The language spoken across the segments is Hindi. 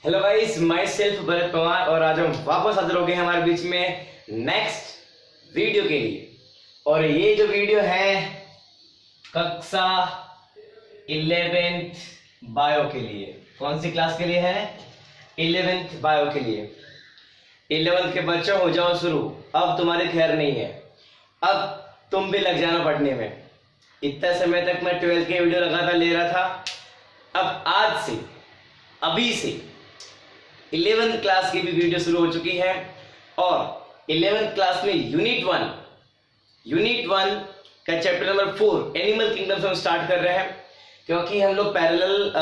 Hello guys, my self Bharat Pawar और आज हम वापस हाजिर हो गए हैं हमारे बीच में नेक्स्ट वीडियो के लिए। और ये जो वीडियो है कक्षा 11th बायो के लिए। कौन सी क्लास के लिए है? 11th बायो के लिए। 11th के बच्चों हो जाओ शुरू, अब तुम्हारी खैर नहीं है, अब तुम भी लग जाना पढ़ने में। इतना समय तक मैं 12th के वीडियो लगातार ले रहा था, अब आज से अभी से 11th क्लास की भी वीडियो शुरू हो चुकी है। और 11th क्लास में यूनिट वन का चैप्टर नंबर 4 एनिमल किंगडम से हम स्टार्ट कर रहे हैं, क्योंकि हम लोग पैरेलल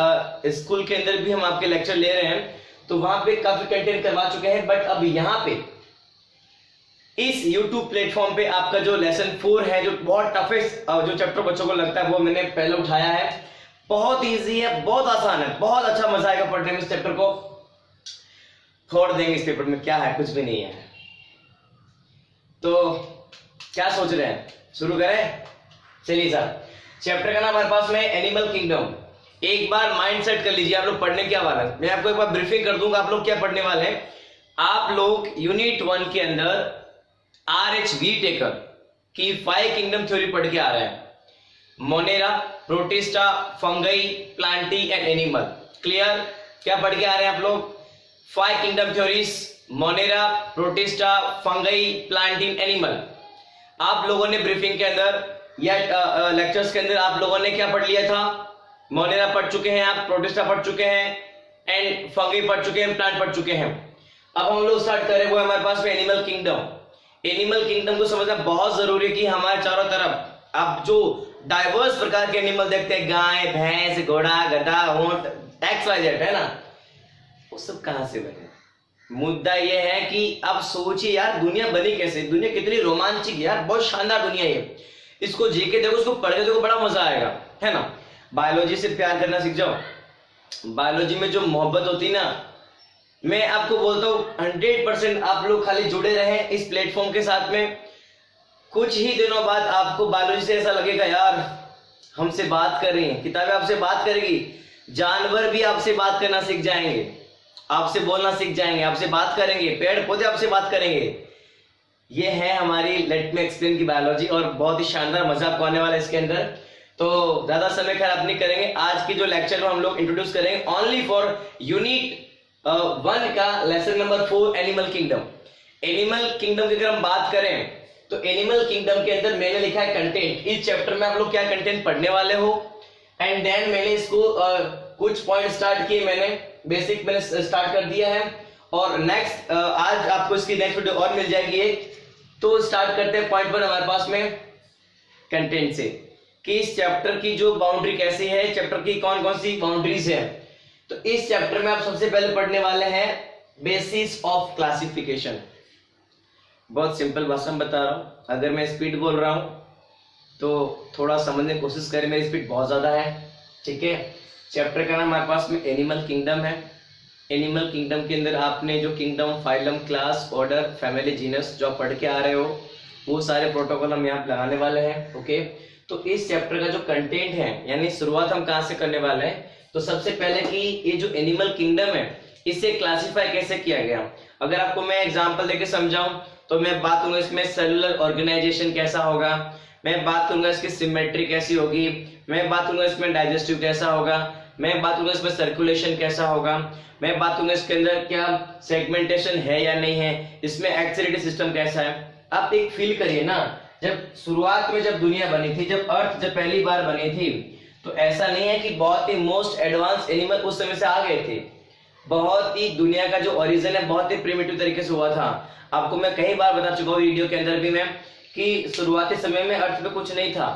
स्कूल के अंदर भी हम आपके लेक्चर ले रहे हैं, तो वहां पे काफी कंटेंट करवा चुके हैं। बट अब यहाँ पे इस YouTube प्लेटफॉर्म पे आपका जो लेसन 4 है, जो बहुत टफेस्ट जो चैप्टर बच्चों को लगता है, वो मैंने पहले उठाया है। बहुत इजी है, बहुत आसान है, बहुत अच्छा मजा आएगा पढ़ने में। इस चैप्टर को फोड़ देंगे, इस पेपर में क्या है, कुछ भी नहीं है। तो क्या सोच रहे हैं, शुरू करें? चलिए सर, चैप्टर का नाम हमारे पास में एनिमल किंगडम। एक बार माइंड सेट कर लीजिए, आप लोग पढ़ने क्या वाले हैं। मैं आपको एक बार ब्रीफिंग कर दूंगा, आप लोग क्या पढ़ने वाले हैं। आप लोग यूनिट 1 के अंदर RH व्हीटेकर की 5 किंगडम थ्योरी पढ़ के आ रहे हैं। Monera, protista, fungi, Plantae and animal. Clear? क्या पढ़ के आ रहे हैं आप लोग? 5 kingdom theories, Monera, protista, fungi, Plantae, animal. आप लोगों ने ब्रीफिंग के अंदर या लेक्चर्स के अंदर आप लोगों ने क्या पढ़ लिया था? मोनेरा पढ़ चुके हैं आप, प्रोटिस्टा पढ़ चुके हैं एंड फंगई पढ़ चुके हैं, प्लांट पढ़ चुके हैं। अब हम लोग स्टार्ट करें, वो हमारे पास में एनिमल किंगडम। एनिमल किंगडम को समझना बहुत जरूरी है कि हमारे चारों तरफ आप जो डाइवर्स प्रकार के एनिमल देखते हैं, गाय, भैंस, घोड़ा, गधा, ऊंट, XYZ है ना, वो सब कहां से बने। मुद्दा ये है कि अब सोचिए यार, दुनिया बनी कैसे, दुनिया कितनी रोमांचक यार, बहुत शानदार दुनिया है। इसको जीके देखो, इसको पढ़ के देखो, बड़ा मजा आएगा, है ना। बायोलॉजी से प्यार करना सीख जाओ। बायोलॉजी में जो मोहब्बत होती ना, मैं आपको बोलता हूँ 100% आप लोग खाली जुड़े रहें इस प्लेटफॉर्म के साथ में। कुछ ही दिनों बाद आपको बायोलॉजी से ऐसा लगेगा यार हमसे बात कर रही हैं, किताबें आपसे बात करेगी, जानवर भी आपसे बात करना सीख जाएंगे, आपसे बोलना सीख जाएंगे, आपसे बात करेंगे, पेड़ पौधे आपसे बात करेंगे। ये है हमारी लेट मी एक्सप्लेन की बायोलॉजी, और बहुत ही शानदार मजा आपको आने वाला है इसके अंदर। तो ज्यादा समय खराब नहीं करेंगे, आज की जो लेक्चर को हम लोग इंट्रोड्यूस करेंगे ओनली फॉर यूनिट 1 का lesson number 4 animal kingdom. Animal kingdom की अगर हम बात करें तो एनिमल किंगडम के अंदर मैंने लिखा है कंटेंट। इस चैप्टर में आप लोग क्या कंटेंट पढ़ने वाले हो, एंड देन मैंने इसको कुछ पॉइंट स्टार्ट किए, मैंने बेसिक मैंने स्टार्ट कर दिया है। और नेक्स्ट आज आपको इसकी नेक्स्ट वीडियो और मिल जाएगी एक। तो स्टार्ट करते हैं पॉइंट 1 हमारे पास में कंटेंट से, कि इस चैप्टर की जो बाउंड्री कैसी है, चैप्टर की कौन कौन सी बाउंड्रीज है। तो इस चैप्टर में आप सबसे पहले पढ़ने वाले हैं बेसिस ऑफ क्लासिफिकेशन। बहुत सिंपल भाषा में बता रहा हूं, अगर मैं स्पीड बोल रहा हूं तो थोड़ा समझने की कोशिश करें, मेरी स्पीड बहुत ज्यादा है, ठीक है। चैप्टर का नाम हमारे पास में एनिमल किंगडम है। एनिमल किंगडम के अंदर आपने जो kingdom, phylum, class, order, family, genus जो पढ़ के आ रहे हो, वो सारे प्रोटोकॉल हम यहाँ लगाने वाले हैं, ओके। तो इस चैप्टर का जो कंटेंट है, यानी शुरुआत हम कहाँ से करने वाले हैं, तो सबसे पहले कि ये जो एनिमल किंगडम है इसे क्लासिफाई कैसे किया गया। अगर आपको मैं एग्जांपल देके समझाऊं तो मैं बात करूंगा इसमें सेलुलर ऑर्गेनाइजेशन कैसा होगा, मैं बात करूंगा इसकी सिमेट्री कैसी होगी, मैं बात करूंगा इसमें डाइजेस्टिव कैसा होगा, मैं बात करूंगा इसमें सर्कुलेशन कैसा होगा, मैं बात करूंगा इसके अंदर क्या सेगमेंटेशन है या नहीं है, इसमें एक्सिलेटरी सिस्टम कैसा है। आप एक फील करिए ना, जब शुरुआत में जब दुनिया बनी थी, जब अर्थ जब पहली बार बनी थी, तो ऐसा नहीं है कि बहुत ही मोस्ट एडवांस एनिमल उस समय से आ गए थे। बहुत ही दुनिया का जो ओरिजिन है बहुत ही प्रिमिटिव तरीके से हुआ था। आपको मैं कई बार बता चुका हूँ वीडियो के अंदर भी मैं, कि शुरुआती समय में अर्थ पे कुछ नहीं था,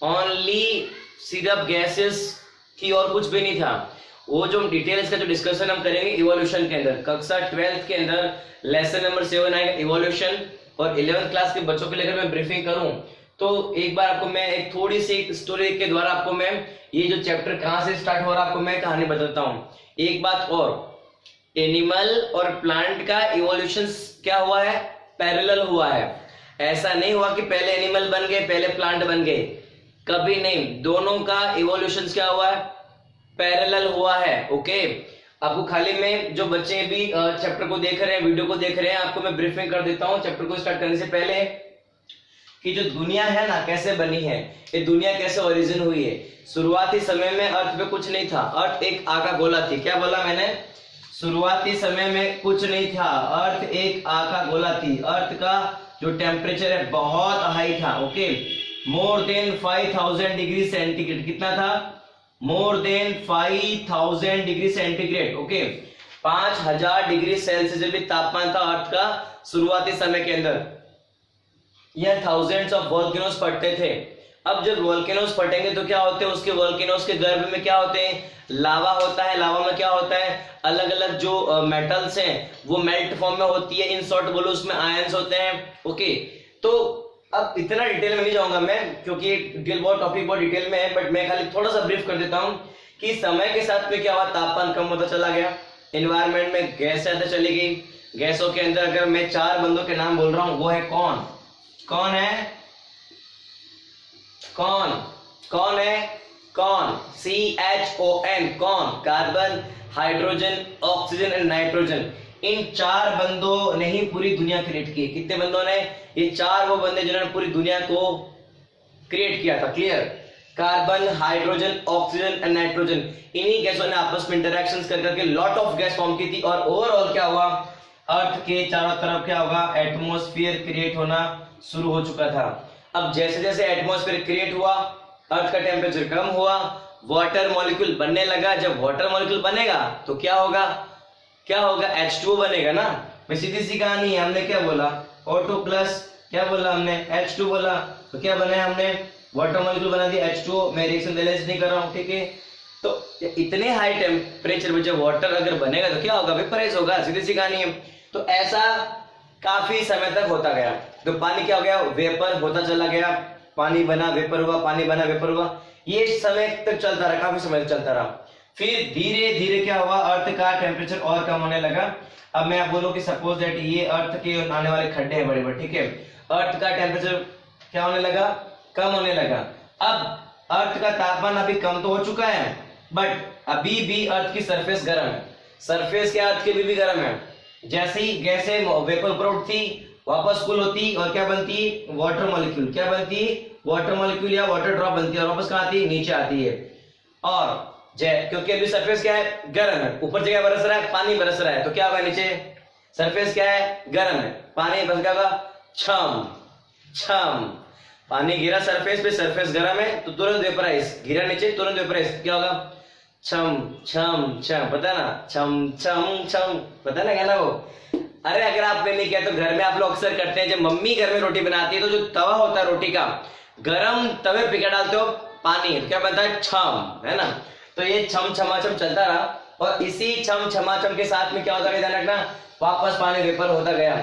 ओनली सिर्फ गैसेस थी और कुछ भी नहीं था। वो जो डिटेल इसका जो डिस्कशन हम करेंगे इवोल्यूशन के अंदर, कक्षा 12th के अंदर लेसन नंबर 7 आएगा इवोल्यूशन। और 11th क्लास के बच्चों के लिए अगर मैं ब्रीफिंग करूं तो एक बार आपको मैं एक थोड़ी सी स्टोरी के द्वारा आपको मैं ये जो चैप्टर कहां से स्टार्ट हो रहा है आपको मैं कहानी बताता हूं। एक बात और, एनिमल और प्लांट का इवोल्यूशन क्या हुआ है? पैरेलल हुआ है। ऐसा नहीं हुआ कि पहले एनिमल बन गए पहले प्लांट बन गए, कभी नहीं। दोनों का इवोल्यूशन क्या हुआ है? पैरेलल हुआ है, ओके। आपको खाली में जो बच्चे भी चैप्टर को देख रहे हैं, वीडियो को देख रहे हैं, आपको मैं ब्रीफिंग कर देता हूँ चैप्टर को स्टार्ट करने से पहले कि जो दुनिया है ना कैसे बनी है, ये दुनिया कैसे ओरिजिन हुई है। शुरुआती समय में अर्थ पे कुछ नहीं था, अर्थ एक आका गोला थी। क्या बोला मैंने? शुरुआती समय में कुछ नहीं था, अर्थ एक आका गोला थी। अर्थ का जो टेम्परेचर है बहुत हाई था, okay, more than 5000 degree centigrade. कितना था? More than 5000 degree centigrade, okay, 5000 degree Celsius भी तापमान था अर्थ का शुरुआती समय के अंदर। यह थाउजेंड्स ऑफ वोल्केनोस फटते थे। अब जब वोल्केनोस फटेंगे तो क्या होते हैं? उसके वोल्केनोस के गर्भ में क्या होते हैं? लावा होता है। लावा में क्या होता है? अलग अलग जो मेटल्स हैं वो मेल्ट फॉर्म में होती है। इन शॉर्ट बोलो उसमें आयंस होते हैं, ओके। तो अब इतना डिटेल में नहीं जाऊंगा मैं, क्योंकि डिटेल बहुत टॉपिक बहुत डिटेल में है, बट मैं खाली थोड़ा सा ब्रीफ कर देता हूं कि समय के साथ में क्या हुआ, तापमान कम होता चला गया, एनवायरमेंट में गैस ज्यादा चली गई। गैसों के अंदर अगर मैं 4 बंदों के नाम बोल रहा हूं, वो है कौन कौन है? कौन कौन है? कौन? CHON, कौन? Carbon, hydrogen, oxygen and nitrogen. इन 4 बंदों ने ही पूरी दुनिया क्रिएट की। कितने बंदों ने? ये 4 वो बंदे जिन्होंने पूरी दुनिया को क्रिएट किया था। Clear? Carbon, hydrogen, oxygen and nitrogen, इन्हीं गैसों ने आपस में इंटरेक्शंस कर करके लॉट ऑफ गैस फॉर्म की थी। और ओवरऑल क्या हुआ, अर्थ के चारों तरफ क्या होगा, एटमॉस्फेयर क्रिएट होना शुरू हो चुका था। अब जैसे जैसे एटमॉस्फेयर क्रिएट हुआ, अर्थ का टेम्परेचर कम हुआ, वाटर मॉलिक्यूल बनने लगा। जब वाटर मॉलिक्यूल बनेगा तो क्या होगा? क्या होगा? H2O बनेगा ना। मैं सीधी सी कहानी है, हमने क्या बोला? O2 प्लस, क्या बोला हमने? H2 बोला। तो क्या बनाया हमने? वाटर मॉलिक्यूल बना दिया H2O। मैं रिएक्शन बैलेंस नहीं कर रहा हूँ, ठीक है। तो इतने हाई टेम्परेचर में जब वाटर अगर बनेगा तो क्या होगा? वेपराइज होगा, सीधी सी कहानी है। तो ऐसा काफी समय तक होता गया। तो पानी क्या हो गया? वेपर होता चला गया। पानी बना, वेपर हुआ, पानी बना, वेपर हुआ। ये समय तक चलता रहा, काफी समय तक चलता रहा। फिर धीरे धीरे क्या हुआ, अर्थ का टेम्परेचर और कम होने लगा। अब मैं आप बोलूं कि सपोज दैट ये अर्थ के आने वाले खड्डे हैं बड़े बड़े, ठीक है। अर्थ का टेम्परेचर क्या होने लगा? कम होने लगा। अब अर्थ का तापमान अभी कम तो हो चुका है, बट अभी भी अर्थ की सरफेस गर्म है। सरफेस क्या अर्थ की भी गर्म है। जैसे ही गैसें वेपर ऊपर उठती, वापस कूल होती और क्या बनती? Water molecule. क्या बनती? वाटर मॉलिक्यूल या वाटर ड्रॉप बनती है और वापस कहाँ आती है? नीचे आती है। और क्योंकि अभी सरफेस क्या है? गर्म है। ऊपर जगह बरस रहा है, पानी बरस रहा है, तो क्या होगा? नीचे सरफेस क्या है? गर्म है, पानी बस क्या होगा? छम छम। पानी गिरा सरफेस पे, सरफेस गर्म है तो तुरंत वेपराइज, गिरा नीचे तुरंत वेपराइज, क्या होगा? छम छम छम। पता ना? छम छम छम, पता ना क्या वो? अरे अगर आपने नहीं किया तो घर में आप लोग अक्सर करते हैं, जब मम्मी घर में रोटी बनाती है तो जो तवा होता है रोटी का, गरम तवे पे क्या डालते हो? पानी, तो क्या बनता है? छम, है ना। तो ये छम छमाछम चलता रहा और इसी छम छमाछम के साथ में क्या होता है, ध्यान रखना, वापस पानी वेपर होता गया।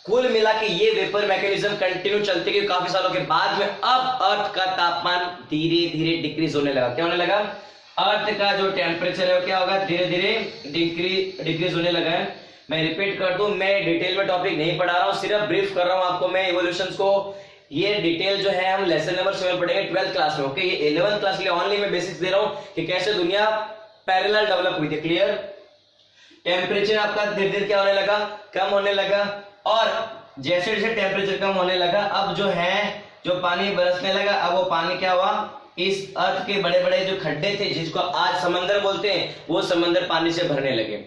कुल मिला के ये वेपर मैकेनिज्म कंटिन्यू चलते गए काफी सालों के बाद में। अब अर्थ का तापमान धीरे धीरे डिक्रीज होने लगा। क्या होने लगा? अर्थ का जो टेम्परेचर है वो क्या होगा? धीरे धीरे डिक्रीज होने लगा है। मैं रिपीट कर दूं, मैं डिटेल में टॉपिक नहीं पढ़ा रहा हूं, सिर्फ ब्रीफ कर रहा हूं आपको मैं इवोल्यूशंस को। ये डिटेल जो है हम लेसन नंबर 7 पढ़ेंगे 12th क्लास में, ओके। ये 11th क्लास के लिए ओनली मैं बेसिक्स दे रहा हूं कि कैसे दुनिया पैरेलल डेवलप हुई थी। क्लियर? टेम्परेचर आपका धीरे धीरे क्या होने लगा? कम होने लगा। और जैसे जैसे टेम्परेचर कम होने लगा, अब जो है जो पानी बरसने लगा, अब वो पानी क्या हुआ? इस अर्थ के बड़े बड़े जो खड्डे थे जिसको आज समंदर बोलते हैं, वो समंदर पानी से भरने लगे,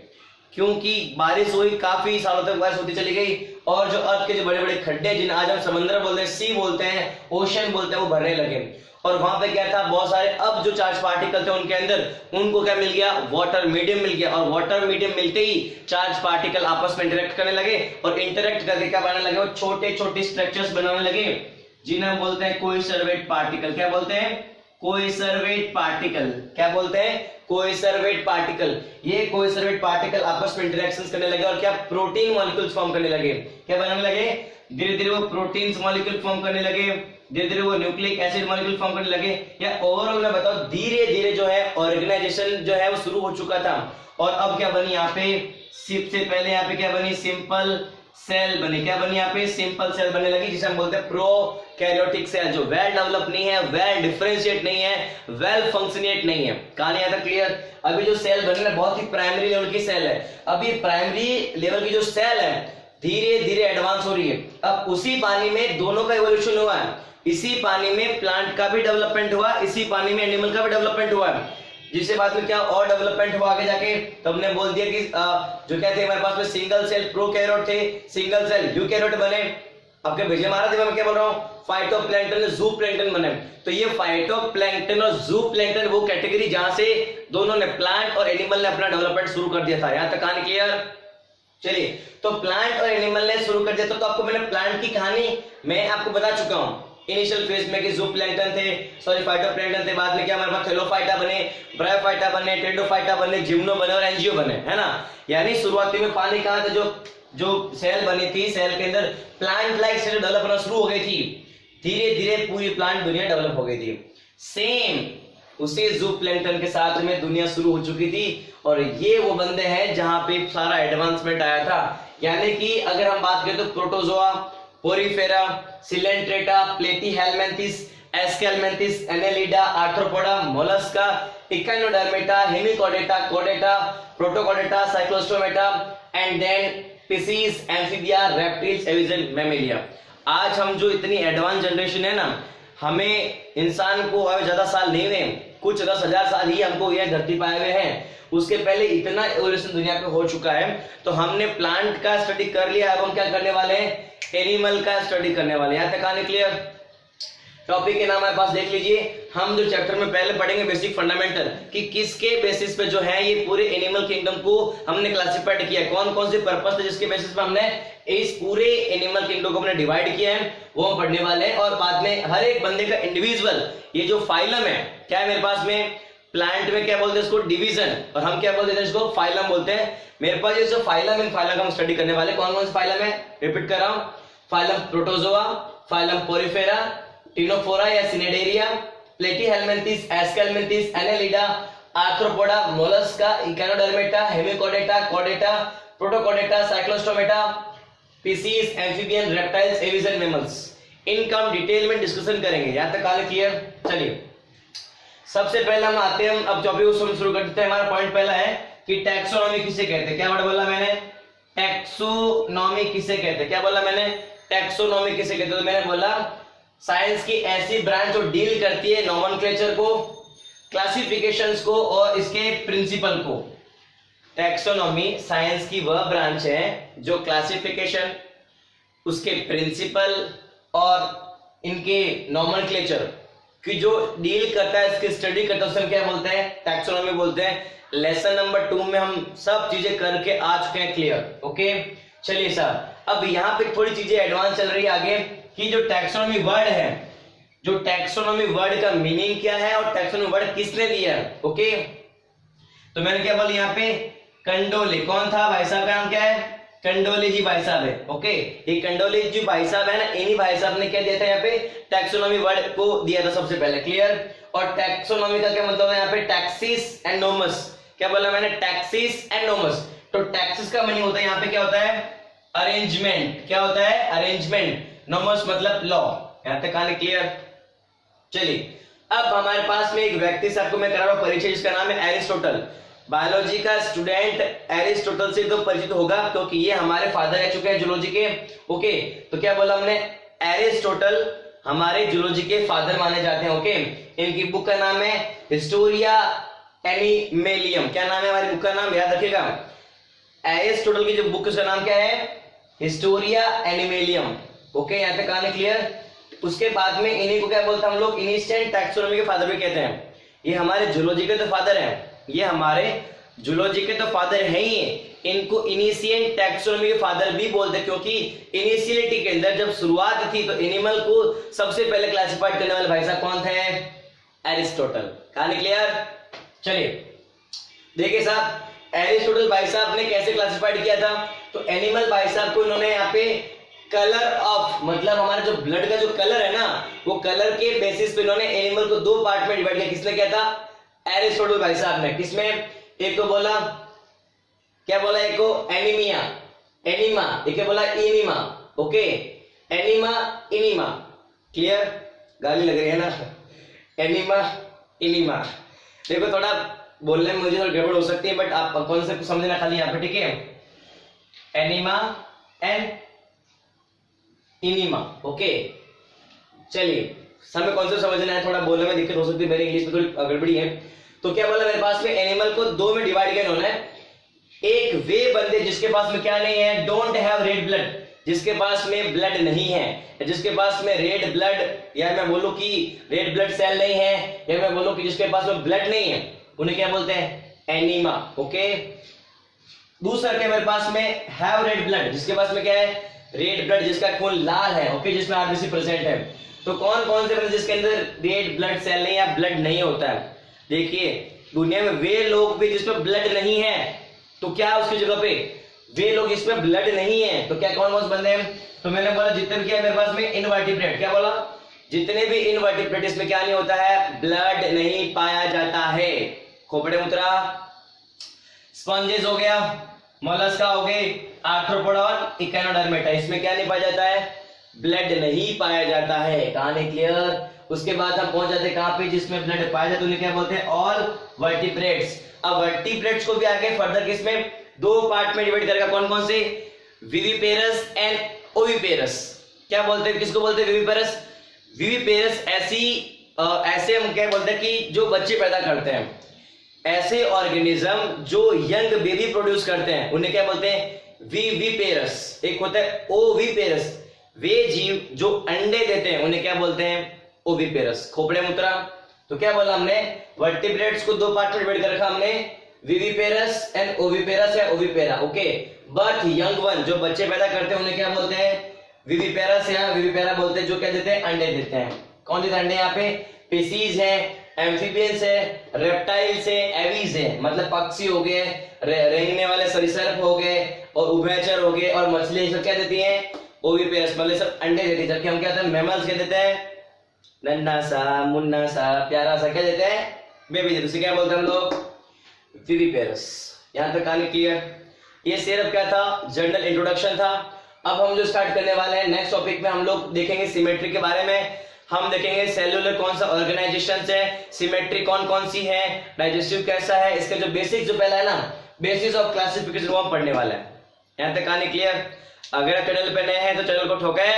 क्योंकि बारिश हुई, काफी सालों तक बारिश होती चली गई और जो अर्थ के जो बड़े बड़े खड्डे जिन्हें आज हम समंदर बोलते हैं, सी बोलते हैं, ओशन बोलते हैं, वो भरने लगे। और वहां पे क्या था? बहुत सारे अब जो चार्ज पार्टिकल थे उनके अंदर, उनको क्या मिल गया? वाटर मीडियम मिल गया। और वाटर मीडियम मिलते ही चार्ज पार्टिकल आपस में इंटरेक्ट करने लगे और इंटरेक्ट करके क्या बनाने लगे? वो छोटे छोटे स्ट्रक्चर्स बनाने लगे जिन्हें हम बोलते हैं कोइसर्वेट पार्टिकल। क्या बोलते हैं? कोइसर्वेट पार्टिकल। क्या बोलते हैं? कोइसर्वेट पार्टिकल। ये कोइसर्वेट पार्टिकल आपस में इंटरेक्शंस करने लगे और क्या? प्रोटीन मॉलिक्यूल्स फॉर्म करने लगे। क्या बनाने लगे? धीरे धीरे वो प्रोटीन्स मॉलिक्यूल फॉर्म करने लगे, धीरे धीरे वो न्यूक्लिक एसिड मॉलिक्यूल फॉर्म करने लगे। या ओवरऑल मैं बताऊं, धीरे धीरे जो है ऑर्गेनाइजेशन जो है वो शुरू हो चुका था। और अब क्या बनी यहाँ पे? सबसे पहले यहाँ पे क्या बनी? सिंपल सेल बने, क्या बनी यहाँ पे, सिंपल सेल बनने लगी, जिसे हम बोलते हैं प्रोकैरियोटिक सेल, जो वेल डेवलप नहीं है, वेल डिफरेंशिएट नहीं है, वेल फंक्शनेट नहीं है। कहानी यहाँ तक क्लियर। अभी जो सेल बनने बहुत ही प्राइमरी लेवल की सेल है, अभी प्राइमरी लेवल की जो सेल है धीरे धीरे एडवांस हो रही है। अब उसी पानी में दोनों का इवोल्यूशन हुआ है, इसी पानी में प्लांट का भी डेवलपमेंट हुआ, इसी पानी में एनिमल का भी डेवलपमेंट हुआ है, जिससे बाद में क्या और डेवलपमेंट हुआ आगे जाके। तो हमने बोल दिया कि जो क्या थे हमारे पास में सिंगल सेल प्रोकैरियोट थे, सिंगल सेल यूकैरियोट बने। आपके भेजे मारा थे, मैं क्या बोल रहा हूँ, फाइटोप्लैंक्टन जूप्लैंक्टन बने। तो ये फाइटोप्लैंक्टन और जूप्लैंक्टन वो कैटेगरी जहां से दोनों ने, प्लांट और एनिमल ने अपना डेवलपमेंट शुरू कर दिया था। यहां तक कहानी क्लियर। चलिए, तो प्लांट और एनिमल ने शुरू कर दिया था। तो आपको मैंने प्लांट की कहानी मैं आपको बता चुका हूं इनिशियल फेज में कि जूप्लैंक्टन थे, सॉरी फाइटोप्लैंक्टन थे, बाद में क्या हमारे पास थैलोफाइटा बने, ब्रायोफाइटा बने, टेरिडोफाइटा बने, जिम्नो बने और एंजियो बने, है ना। यानी शुरुआती में पानी कहां था, जो सेल बनी थी, सेल के अंदर प्लांट लाइक सेल डेवलप होना शुरू हो गई थी, धीरे धीरे पूरी प्लांट दुनिया डेवलप हो गई थी। सेम उसी जूप्लैंक्टन के साथ में दुनिया शुरू हो चुकी थी, और ये वो बंदे हैं जहां पे सारा एडवांसमेंट आया था। यानी कि अगर हम बात करें तो protozoa, porifera, coelenterata, platyhelminthes, aschelminthes, annelida, arthropoda, mollusca, echinodermata, hemichordata, कोडेटा, protochordata, cyclostomata and then species, amphibia, reptiles, aves, mammalia. आज हम जो इतनी एडवांस जनरेशन है ना, हमें इंसान को अब ज्यादा साल नहीं हुए, कुछ 10,000 साल ही हमको यह धरती पाए हुए हैं। उसके पहले इतना एवोल्यूशन दुनिया पे हो चुका है। तो हमने प्लांट का स्टडी कर लिया, अब हम क्या करने वाले हैं, एनिमल का स्टडी करने वाले हैं। यहां तक कहानी क्लियर। टॉपिक के नाम हमारे पास देख लीजिए, हम जो चैप्टर में पहले पढ़ेंगे बेसिक फंडामेंटल, कि किसके बेसिस पे जो है ये पूरे एनिमल किंगडम को हमने क्लासिफाइड किया है, कौन कौन से पर्पस थे जिसके बेसिस पे हमने इस पूरे एनिमल किंगडम को हमने डिवाइड किया है, वो हम पढ़ने वाले हैं। और बाद में हर एक बंदे का इंडिविजुअल ये जो फाइलम है, क्या है मेरे पास में, प्लांट में क्या बोलते हैं इसको, डिवीजन, और हम क्या बोलते हैं इसको, फाइलम बोलते हैं। मेरे पास ये जो फाइलम, इन फाइलम का हम स्टडी करने वाले। कौन कौन से फाइलम है, रिपीट कर रहा हूं, phylum protozoa, phylum porifera, ctenophora या cnidaria, platyhelminthes, aschelminthes, annelida, arthropoda, mollusca, echinodermata, hemichordata, कोडेटा, protochordata, cyclostomata, species, amphibian, reptiles, aves, mammals. इनका हम डिटेल में डिस्कशन करेंगे। यहां तक कहानी क्लियर। चलिए, सबसे पहले हम आते हैं, अब टॉपिक को शुरू कर देते हैं। हमारा पॉइंट पहला है कि टैक्सोनॉमी किसे कहते हैं। क्या वर्ड बोला मैंने, टैक्सोनॉमी किसे कहते हैं, क्या बोला मैंने, टैक्सोनॉमी किसे कहते हैं। तो मैंने बोला साइंस की ऐसी ब्रांच जो डील करती है नोमेनक्लेचर को, क्लासिफिकेशंस को और इसके प्रिंसिपल को। टैक्सोनॉमी साइंस की वह ब्रांच है जो क्लासिफिकेशन, उसके प्रिंसिपल और इनके नोमेनक्लेचर कि जो डील करता है, इसकी स्टडी करता है, उसे हम क्या बोलते हैं, टैक्सोनॉमी बोलते हैं। लेसन नंबर 2 में हम सब चीजें करके आ चुके हैं, क्लियर, ओके। चलिए सर, अब यहाँ पे थोड़ी चीजें एडवांस चल रही है आगे, कि जो टैक्सोनॉमी वर्ड है, जो टैक्सोनॉमी वर्ड का मीनिंग क्या है और टैक्सोनॉमी वर्ड किसने दिया है, ओके। तो मैंने क्या बोला यहाँ पे, कंडोले, कौन था भाई साहब का नाम क्या है, कंडोले जी भाई साहब है, ओके। ये कंडोले जी भाई साहब है ना, इन्हीं भाई साहब ने क्या दिया था यहाँ पे, टैक्सोनॉमी वर्ड को दिया था सबसे पहले, क्लियर। और टैक्सोनॉमी का क्या मतलब है यहाँ पे, टैक्सिस एंड नोमस। क्या बोला मैंने, टैक्सिस एंड नोमस। तो टैक्सिस का मीनिंग होता है यहाँ पे क्या होता है, अरेंजमेंट, क्या होता है, अरेंजमेंट। नोमस मतलब लॉ। यहाँ तक कहानी क्लियर। चलिए, अब हमारे पास में एक व्यक्ति से आपको मैं करा रहा हूं परिचय, जिसका नाम है एरिस्टोटल। बायोलॉजी का स्टूडेंट एरिस्टोटल से तो परिचित होगा, क्योंकि ये हमारे फादर रह चुके हैं जूलॉजी के, ओके। तो क्या बोला हमने, एरिस्टोटल हमारे जूलॉजी के फादर माने जाते हैं, ओके। इनकी बुक का नाम है हिस्टोरिया एनिमेलियम। क्या नाम है हमारी बुक का नाम, याद रखिएगा। एरिस्टोटल की जो बुक का नाम क्या है, हिस्टोरिया एनिमेलियम, ओके। यहाँ तक कहानी क्लियर। उसके बाद में इन्हीं को क्या बोलते हैं हम लोग, इनिशियल टैक्सोनॉमी के फादर भी कहते हैं। ये हमारे जूलॉजी के तो फादर हैं, ये हमारे जूलॉजी के तो फादर हैं ही। इनको इनिशियल टैक्सोनॉमी के फादर भी बोलते हैं, क्योंकि इनिशियलिटी के अंदर जब शुरुआत थी तो एनिमल को सबसे पहले क्लासिफाइड करने वाले भाई साहब कौन थे, एरिस्टोटल। कहानी क्लियर। चलिए देखिए साहब, एरिस्टोटल भाई साहब ने कैसे क्लासिफाइड किया था। तो एनिमल भाई साहब को इन्होंने यहाँ पे कलर ऑफ, मतलब हमारा जो ब्लड का जो कलर है ना, वो कलर के बेसिस पे इन्होंने एनिमल को 2 पार्ट में डिवाइड किया। किसने किया था, एरिस्टोटल भाई साहब ने। किसमें, एक तो बोला, क्या बोला, एक को एनीमिया, एनिमा, एक बोला enema, okay, enema enema, clear, गाली लग रही है ना, एनिमा इनिमा। देखो थोड़ा बोलने में मुझे थोड़ा गड़बड़ हो सकती है, बट आप कॉन्सेप्ट समझना खाली यहाँ पे, ठीक है, एनिमा एंड इनिमा, ओके। चलिए हमें कॉन्सेप्ट समझना है, थोड़ा बोलने में दिक्कत हो सकती है, मेरी इंग्लिश में थोड़ी गड़बड़ी है। तो क्या बोला मेरे पास में, एनिमल को दो में डिवाइड किया उन्होंने, एक वे बंदे जिसके पास में क्या नहीं है, डोंट हैव रेड ब्लड, जिसके पास में ब्लड नहीं है, जिसके पास में रेड ब्लड, या मैं बोलूं कि रेड ब्लड सेल नहीं है, या मैं बोलूं कि जिसके पास में ब्लड नहीं है, उन्हें क्या बोलते हैं, एनीमा, ओके। दूसरा क्या मेरे पास में, हैव रेड ब्लड, जिसके पास में क्या है, रेड ब्लड, जिसका खून लाल है, ओके, जिसमें आरबीसी प्रेजेंट है। तो कौन कौन से बंदे जिसके अंदर रेड ब्लड सेल नहीं या ब्लड नहीं होता है, देखिए दुनिया में वे लोग भी जिसमें ब्लड नहीं है, तो क्या उसकी जगह पे वे लोग जिसमें ब्लड नहीं है, तो क्या कौन कौन से बंदे हैं, तो मैंने बोला जितने भी क्या है मेरे पास में, इनवर्टिब्रेट, क्या बोला, जितने भी इनवर्टिब्रेट, इसमें क्या नहीं होता है, ब्लड नहीं पाया जाता है, खोपड़े मुद्रा, स्पंजेस हो गया, मोलस्का हो गए, आर्थ्रोपोडा और इकोनोडर्मेटा, इसमें क्या नहीं पाया जाता है, ब्लड नहीं पाया जाता है, कहानी क्लियर। उसके बाद हम पहुंच जाते हैं कहां पे, जिसमें ब्लड पाया जाता है उन्हें क्या बोलते हैं, ऑल वर्टिब्रेट्स। अब वर्टिब्रेट्स को भी आगे फर्दर किसमें, दो पार्ट में डिवाइड करेगा, कौन कौन से, विविपेरस एंड ओविपेरस। क्या बोलते हैं, किसको बोलते हैं, विविपेरस, विविपेरस ऐसे हम क्या बोलते हैं कि जो बच्चे पैदा करते हैं, ऐसे ऑर्गेनिज्म जो यंग बेबी प्रोड्यूस करते हैं, उन्हें क्या बोलते हैं, विविपेरस। एक होता है ओविपेरस, वे जीव जो अंडे देते हैं उन्हें क्या बोलते हैं, ओविपेरस, खोपड़े मुद्रा। तो क्या बोला हमने, वर्टिब्रेट्स को दो पार्ट में डिवाइड कर रखा हमने, विविपेरस एंड ओविपेरस या ओविपेरा, ओके। बर्थ यंग वन, जो बच्चे पैदा करते हैं उन्हें क्या बोलते हैं, विविपेरस या विविपेरा बोलते हैं, जो क्या देते हैं, अंडे देते हैं। कौन देते हैं अंडे, यहाँ पे स्पीसीज है, एम्फीबियंस है, रेप्टाइल्स है, एवीज है, मतलब पक्षी हो गए, रेंगने वाले सरीसृप हो गए, और उभयचर हो गए, और मछली, सब क्या देती हैं, ओविपेरस, मतलब सब अंडे देती है। जबकि हम क्या कहते हैं, मैमल्स क्या देते हैं, नन्हा सा मुन्ना सा प्यारा सा क्या देते हैं, बेबी देते, उसे क्या बोलते हैं हम लोग, विविपेरस। यहां तक कहानी क्लियर। ये सिर्फ क्या था, जनरल इंट्रोडक्शन था। अब हम जो स्टार्ट करने वाले हैं नेक्स्ट टॉपिक में, हम लोग देखेंगे सिमेट्री के बारे में। हम देखेंगे सेलुलर कौन सा ऑर्गेनाइजेशन है, सिमेट्री कौन कौन सी है, डाइजेस्टिव कैसा है, इसका जो बेसिक जो पहला है ना, बेसिस ऑफ क्लासिफिकेशन, वो हम पढ़ने वाले हैं। यहां तक कहानी क्लियर। अगर आप चैनल पे नए हैं तो चैनल को ठोके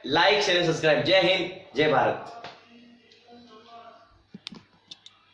लाइक शेयर सब्सक्राइब। जय हिंद, जय भारत।